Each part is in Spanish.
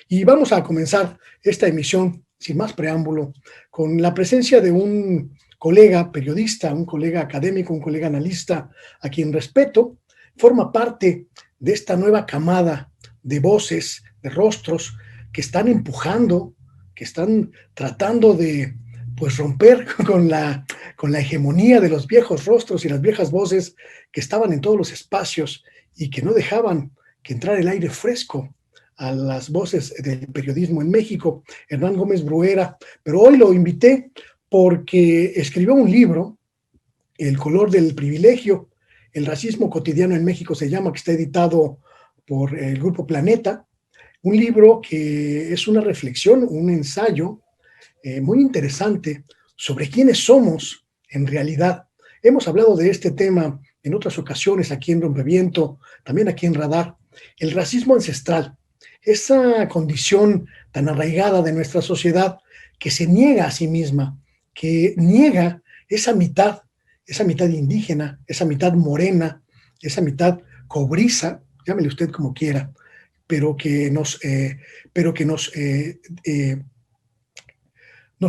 Y vamos a comenzar esta emisión, sin más preámbulo, con la presencia de un colega periodista, un colega académico, un colega analista, a quien respeto, forma parte de esta nueva camada de voces, de rostros que están empujando, que están tratando de pues romper con la hegemonía de los viejos rostros y las viejas voces que estaban en todos los espacios y que no dejaban que entrara el aire fresco a las voces del periodismo en México, Hernán Gómez Bruera. Pero hoy lo invité porque escribió un libro, El color del privilegio, el racismo cotidiano en México se llama, que está editado por el Grupo Planeta, un libro que es una reflexión, un ensayo muy interesante sobre quiénes somos en realidad. Hemos hablado de este tema en otras ocasiones aquí en Rompeviento, también aquí en Radar, el racismo ancestral, esa condición tan arraigada de nuestra sociedad que se niega a sí misma, que niega esa mitad indígena, esa mitad morena, esa mitad cobriza, llámele usted como quiera, pero que nos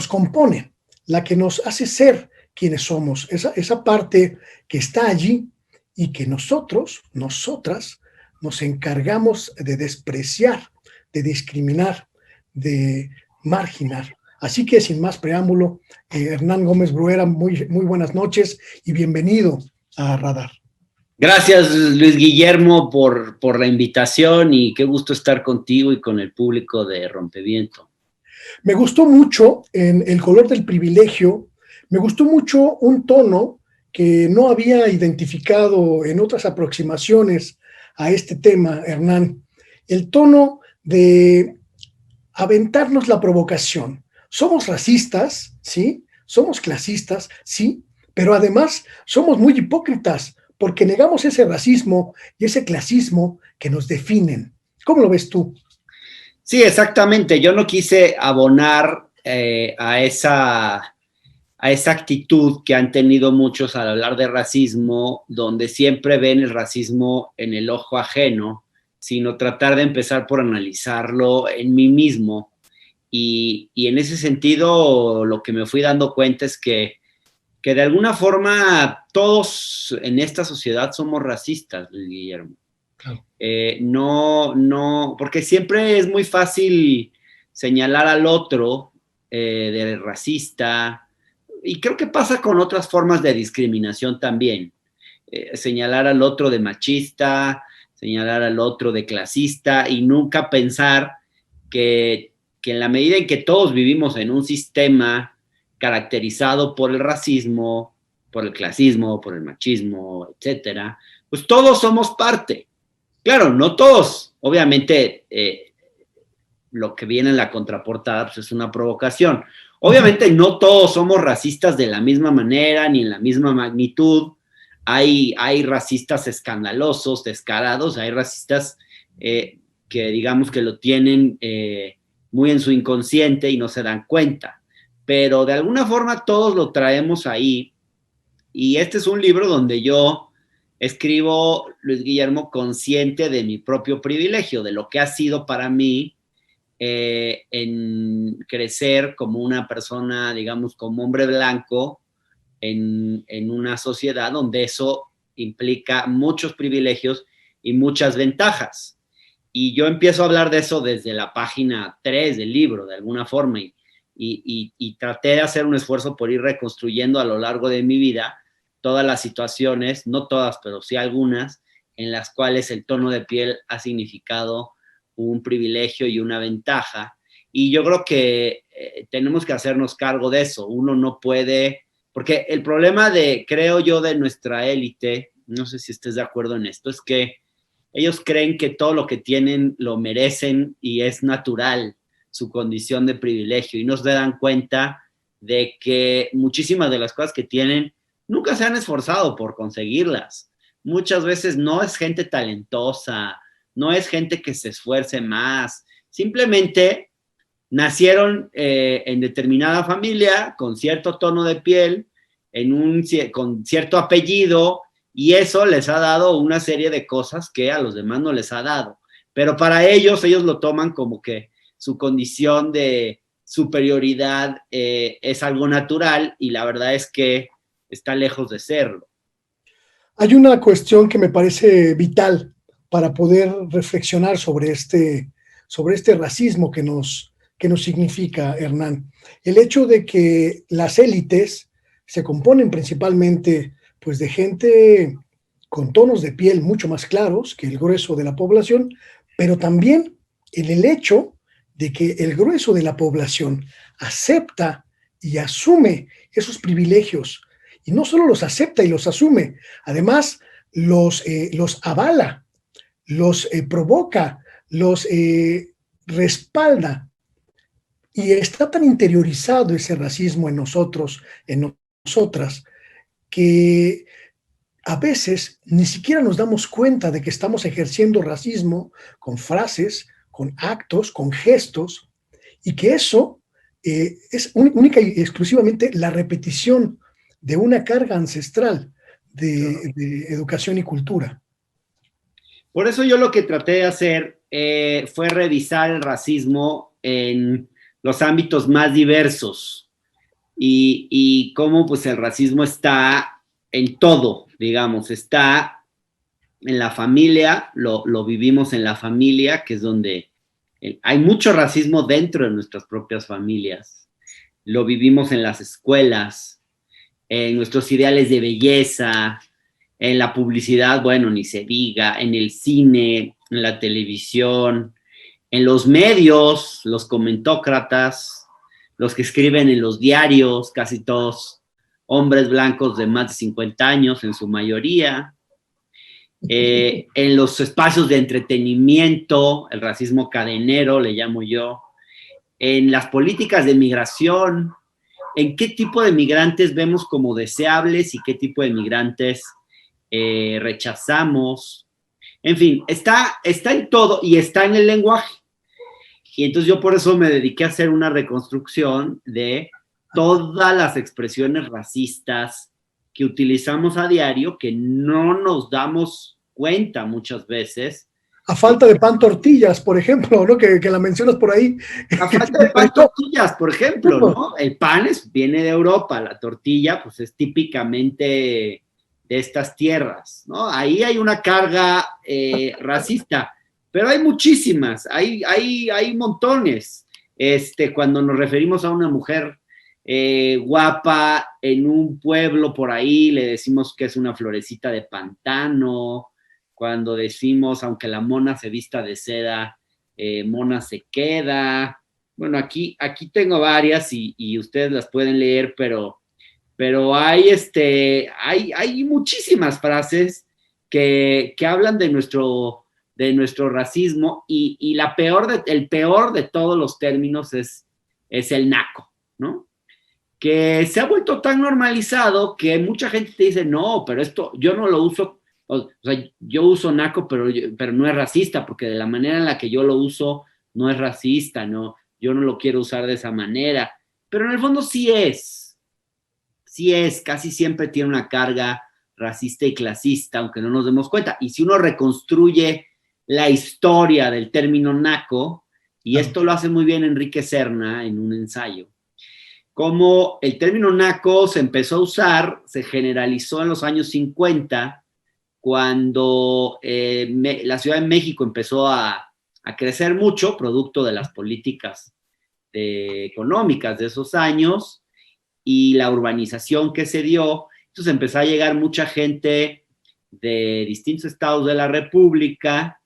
compone, la que nos hace ser quienes somos, esa parte que está allí y que nosotras, nos encargamos de despreciar, de discriminar, de marginar. Así que sin más preámbulo, Hernán Gómez Bruera, muy buenas noches y bienvenido a Radar. Gracias, Luis Guillermo, por la invitación y qué gusto estar contigo y con el público de Rompeviento. Me gustó mucho en El color del privilegio, me gustó mucho un tono que no había identificado en otras aproximaciones a este tema, Hernán. El tono de aventarnos la provocación. Somos racistas, ¿sí? Somos clasistas, sí, pero además somos muy hipócritas porque negamos ese racismo y ese clasismo que nos definen. ¿Cómo lo ves tú? Sí, exactamente. Yo no quise abonar a esa actitud que han tenido muchos al hablar de racismo, donde siempre ven el racismo en el ojo ajeno, sino tratar de empezar por analizarlo en mí mismo. Y en ese sentido, lo que me fui dando cuenta es que de alguna forma todos en esta sociedad somos racistas, Guillermo. Claro. No, porque siempre es muy fácil señalar al otro de racista, y creo que pasa con otras formas de discriminación también. Señalar al otro de machista, señalar al otro de clasista, y nunca pensar que en la medida en que todos vivimos en un sistema caracterizado por el racismo, por el clasismo, por el machismo, etcétera, pues todos somos parte. Claro, no todos. Obviamente, lo que viene en la contraportada pues es una provocación. Obviamente no todos somos racistas de la misma manera ni en la misma magnitud. Hay racistas escandalosos, descarados, hay racistas que digamos que lo tienen muy en su inconsciente y no se dan cuenta. Pero de alguna forma todos lo traemos ahí. Y este es un libro donde yo escribo, Luis Guillermo, consciente de mi propio privilegio, de lo que ha sido para mí en crecer como una persona, digamos, como hombre blanco en una sociedad donde eso implica muchos privilegios y muchas ventajas. Y yo empiezo a hablar de eso desde la página 3 del libro, de alguna forma, y traté de hacer un esfuerzo por ir reconstruyendo a lo largo de mi vida todas las situaciones, no todas, pero sí algunas, en las cuales el tono de piel ha significado un privilegio y una ventaja. Y yo creo que tenemos que hacernos cargo de eso. Uno no puede, porque el problema creo yo, de nuestra élite, no sé si estés de acuerdo en esto, es que ellos creen que todo lo que tienen lo merecen y es natural su condición de privilegio, y no se dan cuenta de que muchísimas de las cosas que tienen nunca se han esforzado por conseguirlas. Muchas veces no es gente talentosa, no es gente que se esfuerce más, simplemente nacieron en determinada familia, con cierto tono de piel, con cierto apellido, y eso les ha dado una serie de cosas que a los demás no les ha dado. Pero para ellos lo toman como que su condición de superioridad es algo natural, y la verdad es que está lejos de serlo. Hay una cuestión que me parece vital para poder reflexionar sobre este racismo que nos significa, Hernán. El hecho de que las élites se componen principalmente pues, de gente con tonos de piel mucho más claros que el grueso de la población, pero también en el hecho de que el grueso de la población acepta y asume esos privilegios, y no solo los acepta y los asume, además los avala, los provoca, los respalda, y está tan interiorizado ese racismo en nosotros, en nosotras, que a veces ni siquiera nos damos cuenta de que estamos ejerciendo racismo con frases, con actos, con gestos, y que eso es única y exclusivamente la repetición de una carga ancestral de educación y cultura. Por eso yo lo que traté de hacer fue revisar el racismo en los ámbitos más diversos, y cómo pues el racismo está en todo, digamos, está en la familia, lo vivimos en la familia, que es donde hay mucho racismo dentro de nuestras propias familias, lo vivimos en las escuelas, en nuestros ideales de belleza, en la publicidad, bueno, ni se diga, en el cine, en la televisión, en los medios, los comentócratas, los que escriben en los diarios, casi todos hombres blancos de más de 50 años en su mayoría, en los espacios de entretenimiento, el racismo cadenero, le llamo yo, en las políticas de migración, en qué tipo de migrantes vemos como deseables y qué tipo de migrantes rechazamos. En fin, está en todo, y está en el lenguaje. Y entonces yo por eso me dediqué a hacer una reconstrucción de todas las expresiones racistas que utilizamos a diario, que no nos damos cuenta muchas veces. A falta de pan tortillas, por ejemplo, ¿no? Que la mencionas por ahí. A falta de pan tortillas, por ejemplo, ¿no? El pan viene de Europa, la tortilla pues es típicamente de estas tierras, ¿no? Ahí hay una carga racista, pero hay muchísimas, hay montones. Cuando nos referimos a una mujer guapa en un pueblo por ahí, le decimos que es una florecita de pantano. Cuando decimos, aunque la mona se vista de seda, mona se queda. Bueno, aquí tengo varias y ustedes las pueden leer, pero hay muchísimas frases que hablan de nuestro racismo, y el peor de todos los términos es el naco, ¿no? Que se ha vuelto tan normalizado que mucha gente te dice, no, pero esto yo no lo uso. O sea, yo uso naco, pero no es racista, porque de la manera en la que yo lo uso no es racista, ¿no? Yo no lo quiero usar de esa manera. Pero en el fondo sí es, casi siempre tiene una carga racista y clasista, aunque no nos demos cuenta. Y si uno reconstruye la historia del término naco, y esto lo hace muy bien Enrique Serna en un ensayo, como el término naco se empezó a usar, se generalizó en los años 50, cuando la Ciudad de México empezó a crecer mucho, producto de las políticas económicas de esos años y la urbanización que se dio. Entonces empezó a llegar mucha gente de distintos estados de la República,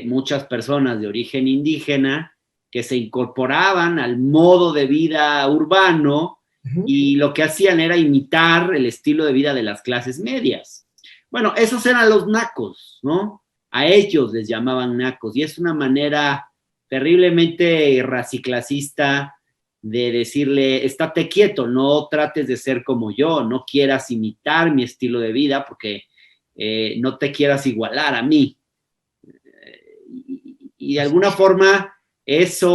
muchas personas de origen indígena que se incorporaban al modo de vida urbano, y lo que hacían era imitar el estilo de vida de las clases medias. Bueno, esos eran los nacos, ¿no? A ellos les llamaban nacos, y es una manera terriblemente raciclasista de decirle, estate quieto, no trates de ser como yo, no quieras imitar mi estilo de vida, porque no te quieras igualar a mí. Y de alguna forma ese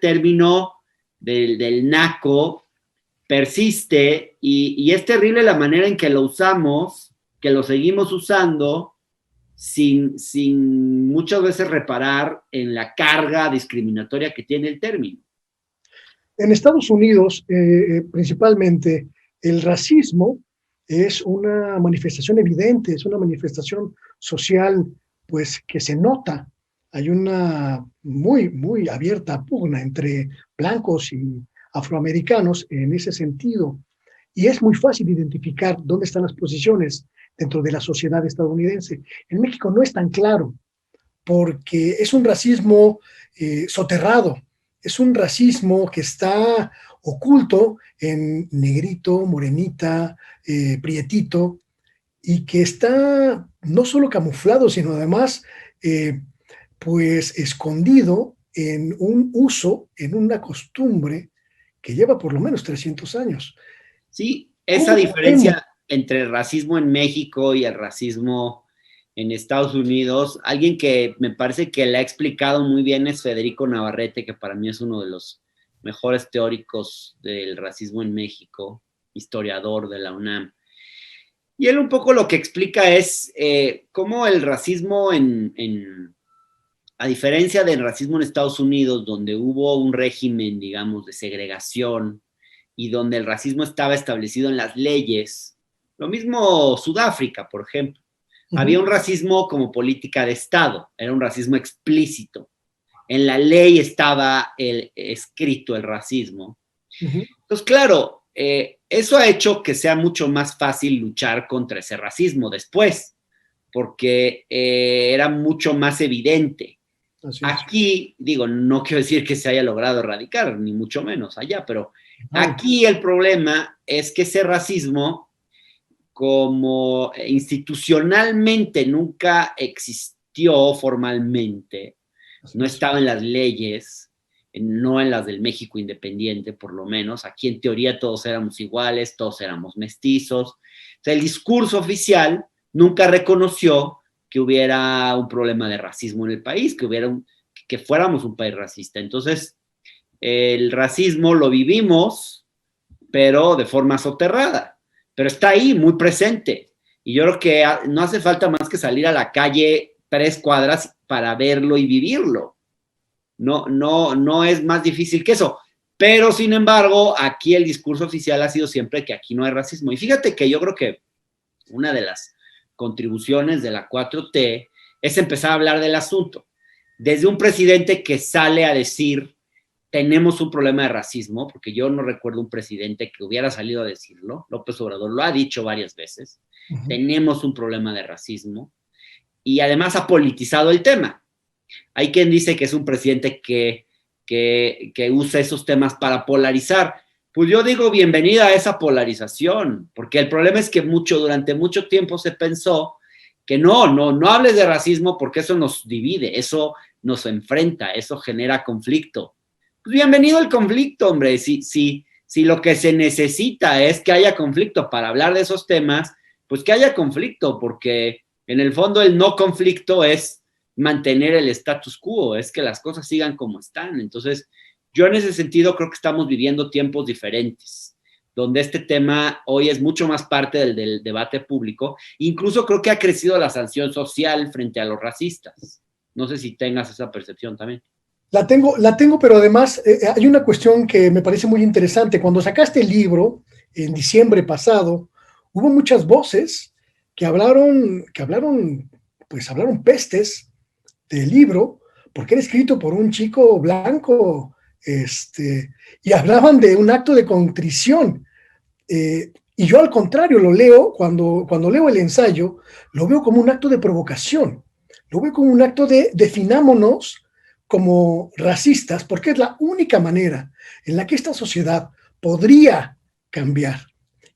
término del naco persiste, y es terrible la manera en que lo usamos, que lo seguimos usando, sin muchas veces reparar en la carga discriminatoria que tiene el término. En Estados Unidos, principalmente, el racismo es una manifestación evidente, es una manifestación social, pues, que se nota. Hay una muy abierta pugna entre blancos y afroamericanos en ese sentido. Y es muy fácil identificar dónde están las posiciones dentro de la sociedad estadounidense. En México no es tan claro, porque es un racismo soterrado, es un racismo que está oculto en negrito, morenita, prietito, y que está no solo camuflado, sino además pues escondido en un uso, en una costumbre que lleva por lo menos 300 años. Sí, esa diferencia entre el racismo en México y el racismo en Estados Unidos, alguien que me parece que le ha explicado muy bien es Federico Navarrete, que para mí es uno de los mejores teóricos del racismo en México, historiador de la UNAM. Y él un poco lo que explica es cómo el racismo a diferencia del racismo en Estados Unidos, donde hubo un régimen, digamos, de segregación y donde el racismo estaba establecido en las leyes, lo mismo Sudáfrica, por ejemplo. Había un racismo como política de Estado, era un racismo explícito. En la ley estaba escrito el racismo. Entonces, claro, eso ha hecho que sea mucho más fácil luchar contra ese racismo después, porque era mucho más evidente. Aquí, digo, no quiero decir que se haya logrado erradicar, ni mucho menos allá, pero aquí el problema es que ese racismo, como institucionalmente nunca existió formalmente, no estaba en las leyes, no en las del México independiente, por lo menos. Aquí en teoría todos éramos iguales, todos éramos mestizos. O sea, el discurso oficial nunca reconoció que hubiera un problema de racismo en el país, que fuéramos un país racista. Entonces, el racismo lo vivimos, pero de forma soterrada, pero está ahí, muy presente. Y yo creo que no hace falta más que salir a la calle 3 cuadras para verlo y vivirlo. No es más difícil que eso. Pero, sin embargo, aquí el discurso oficial ha sido siempre que aquí no hay racismo. Y fíjate que yo creo que una de las contribuciones de la 4T es empezar a hablar del asunto. Desde un presidente que sale a decir, tenemos un problema de racismo, porque yo no recuerdo un presidente que hubiera salido a decirlo, López Obrador lo ha dicho varias veces, tenemos un problema de racismo, y además ha politizado el tema. Hay quien dice que es un presidente que usa esos temas para polarizar. Pues yo digo bienvenida a esa polarización, porque el problema es que durante mucho tiempo se pensó que no hables de racismo porque eso nos divide, eso nos enfrenta, eso genera conflicto. Pues bienvenido al conflicto, hombre. Si lo que se necesita es que haya conflicto para hablar de esos temas, pues que haya conflicto, porque en el fondo el no conflicto es mantener el status quo, es que las cosas sigan como están. Entonces, yo en ese sentido creo que estamos viviendo tiempos diferentes, donde este tema hoy es mucho más parte del debate público. Incluso creo que ha crecido la sanción social frente a los racistas. No sé si tengas esa percepción también. La tengo, pero además hay una cuestión que me parece muy interesante. Cuando sacaste el libro en diciembre pasado, hubo muchas voces que hablaron pestes del libro, porque era escrito por un chico blanco, y hablaban de un acto de contrición. Y yo al contrario lo leo, cuando leo el ensayo, lo veo como un acto de provocación, lo veo como un acto de definámonos como racistas, porque es la única manera en la que esta sociedad podría cambiar.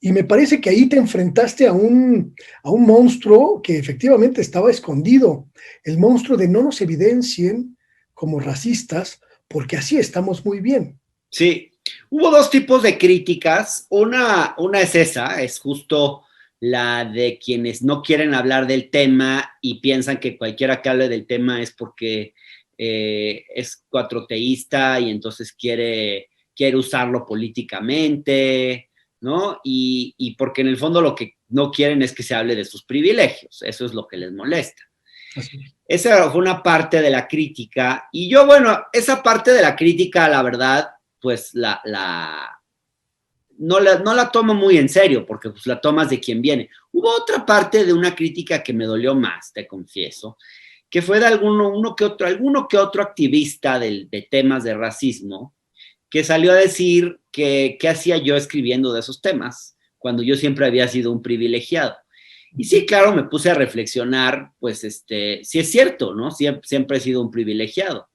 Y me parece que ahí te enfrentaste a un monstruo que efectivamente estaba escondido, el monstruo de no nos evidencien como racistas, porque así estamos muy bien. Sí, hubo dos tipos de críticas. Una es esa, es justo la de quienes no quieren hablar del tema y piensan que cualquiera que hable del tema es porque es cuatroteísta y entonces quiere usarlo políticamente, ¿no? Y porque en el fondo lo que no quieren es que se hable de sus privilegios, eso es lo que les molesta. Así. Esa fue una parte de la crítica. Y yo, bueno, esa parte de la crítica, la verdad, pues no la tomo muy en serio, porque pues la tomas de quien viene. Hubo otra parte de una crítica que me dolió más, te confieso, que fue de alguno que otro activista de temas de racismo, que salió a decir que qué hacía yo escribiendo de esos temas, cuando yo siempre había sido un privilegiado. Y sí, claro, me puse a reflexionar, pues, sí es cierto, ¿no? Siempre he sido un privilegiado.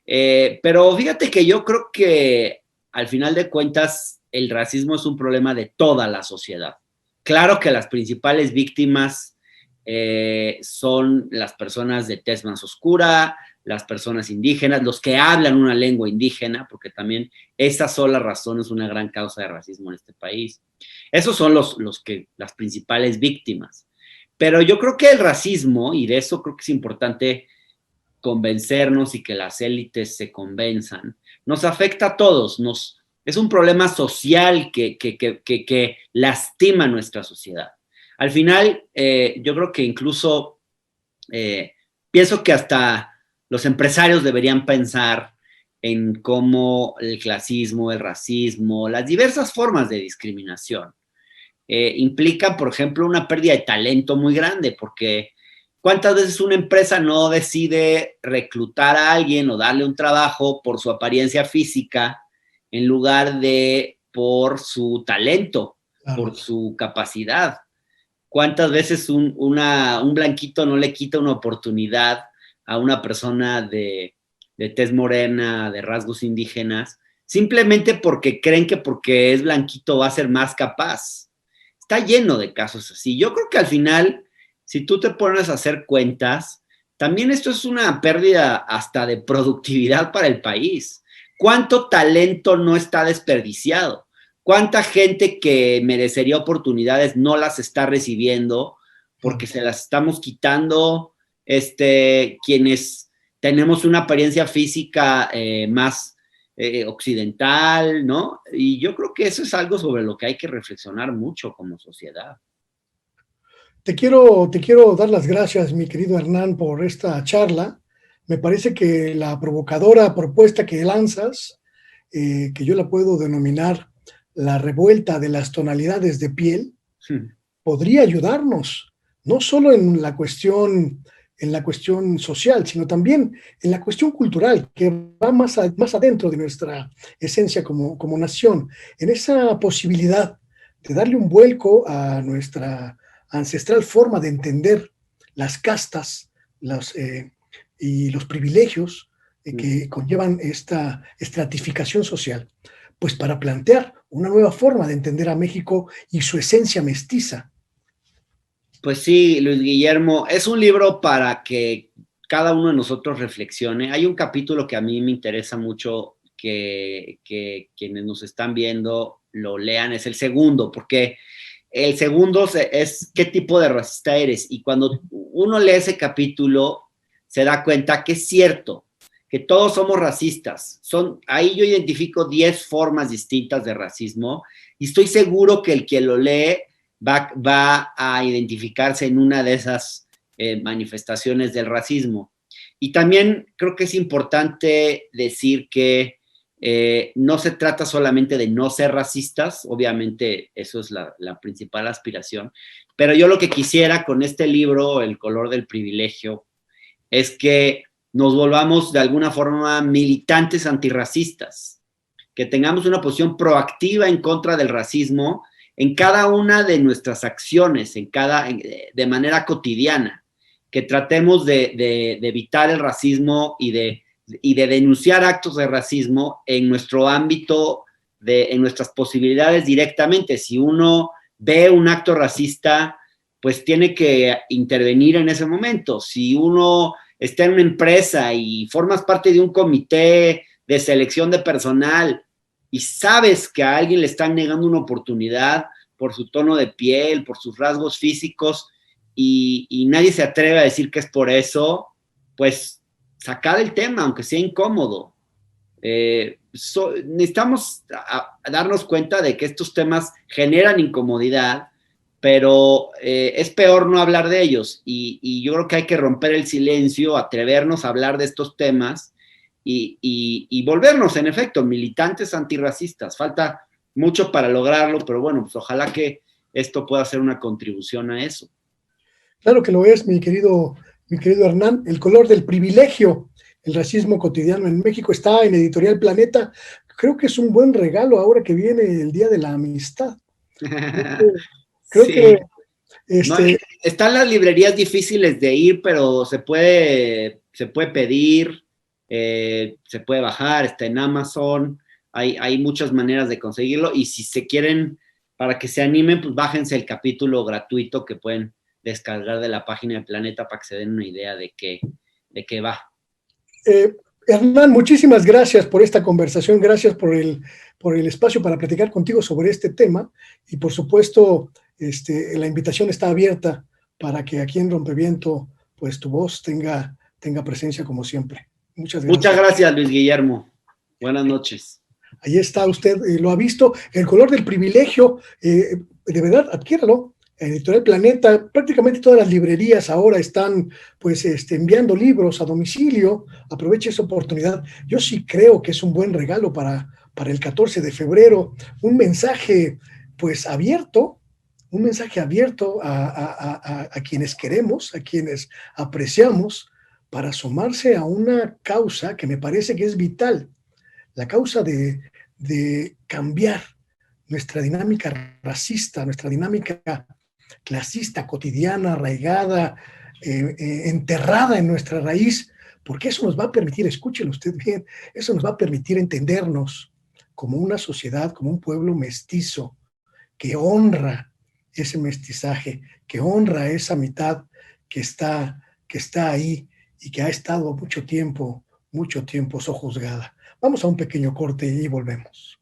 Pero fíjate que yo creo que al final de cuentas el racismo es un problema de toda la sociedad. Claro que las principales víctimas son las personas de tez más oscura, las personas indígenas, los que hablan una lengua indígena, porque también esa sola razón es una gran causa de racismo en este país. Esos son las principales víctimas. Pero yo creo que el racismo, y de eso creo que es importante convencernos y que las élites se convenzan, nos afecta a todos, es un problema social que lastima nuestra sociedad. Al final, yo creo que incluso pienso que hasta los empresarios deberían pensar en cómo el clasismo, el racismo, las diversas formas de discriminación implican, por ejemplo, una pérdida de talento muy grande, porque ¿cuántas veces una empresa no decide reclutar a alguien o darle un trabajo por su apariencia física en lugar de por su talento, Claro. por su capacidad? ¿Cuántas veces un blanquito no le quita una oportunidad a una persona de tez morena, de rasgos indígenas, simplemente porque creen que porque es blanquito va a ser más capaz? Está lleno de casos así. Yo creo que al final, si tú te pones a hacer cuentas, también esto es una pérdida hasta de productividad para el país. ¿Cuánto talento no está desperdiciado? ¿Cuánta gente que merecería oportunidades no las está recibiendo porque se las estamos quitando quienes tenemos una apariencia física más occidental, ¿no? Y yo creo que eso es algo sobre lo que hay que reflexionar mucho como sociedad. Te quiero dar las gracias, mi querido Hernán, por esta charla. Me parece que la provocadora propuesta que lanzas, que yo la puedo denominar la revuelta de las tonalidades de piel, podría ayudarnos, no solo en la cuestión social, sino también en la cuestión cultural, que va más adentro de nuestra esencia como nación, en esa posibilidad de darle un vuelco a nuestra ancestral forma de entender las castas y los privilegios que conllevan esta estratificación social, pues para plantear una nueva forma de entender a México y su esencia mestiza. Pues sí, Luis Guillermo, es un libro para que cada uno de nosotros reflexione. Hay un capítulo que a mí me interesa mucho que quienes nos están viendo lo lean, es el segundo, porque el segundo es qué tipo de racista eres. Y cuando uno lee ese capítulo, se da cuenta que es cierto, que todos somos racistas. Ahí yo identifico 10 formas distintas de racismo y estoy seguro que el que lo lee va a identificarse en una de esas manifestaciones del racismo. Y también creo que es importante decir que no se trata solamente de no ser racistas, obviamente eso es la principal aspiración, pero yo lo que quisiera con este libro, El color del privilegio, es que nos volvamos de alguna forma militantes antirracistas, que tengamos una posición proactiva en contra del racismo en cada una de nuestras acciones, de manera cotidiana, que tratemos de evitar el racismo y de denunciar actos de racismo en nuestro ámbito, en nuestras posibilidades directamente. Si uno ve un acto racista, pues tiene que intervenir en ese momento. Si uno está en una empresa y formas parte de un comité de selección de personal y sabes que a alguien le están negando una oportunidad por su tono de piel, por sus rasgos físicos, y nadie se atreve a decir que es por eso, pues sacar el tema, aunque sea incómodo. Necesitamos darnos cuenta de que estos temas generan incomodidad, pero es peor no hablar de ellos y yo creo que hay que romper el silencio, atrevernos a hablar de estos temas y volvernos, en efecto, militantes antirracistas. Falta mucho para lograrlo, pero bueno, pues ojalá que esto pueda ser una contribución a eso. Claro que lo es, mi querido Hernán. El color del privilegio, el racismo cotidiano en México, está en Editorial Planeta. Creo que es un buen regalo ahora que viene el Día de la Amistad. Creo que Sí. No, este, están las librerías difíciles de ir, pero se puede pedir, se puede bajar, está en Amazon, hay muchas maneras de conseguirlo y si se quieren, para que se animen, pues bájense el capítulo gratuito que pueden descargar de la página de Planeta para que se den una idea de qué va. Hernán, muchísimas gracias por esta conversación, gracias por el espacio para platicar contigo sobre este tema y por supuesto la invitación está abierta para que aquí en Rompeviento pues tu voz tenga presencia como siempre. Muchas Muchas gracias. gracias, Luis Guillermo. Buenas noches. Ahí está, usted lo ha visto, El color del privilegio, de verdad, adquiéralo. Editorial Planeta, prácticamente todas las librerías ahora están pues enviando libros a domicilio, aproveche esa oportunidad. Yo sí creo que es un buen regalo para el 14 de febrero, un mensaje pues abierto, un mensaje abierto a quienes queremos, a quienes apreciamos, para sumarse a una causa que me parece que es vital, la causa de cambiar nuestra dinámica racista, nuestra dinámica clasista, cotidiana, arraigada, enterrada en nuestra raíz, porque eso nos va a permitir, escúchelo usted bien, eso nos va a permitir entendernos como una sociedad, como un pueblo mestizo, que honra ese mestizaje, que honra esa mitad que está ahí y que ha estado mucho tiempo sojuzgada. Vamos a un pequeño corte y volvemos.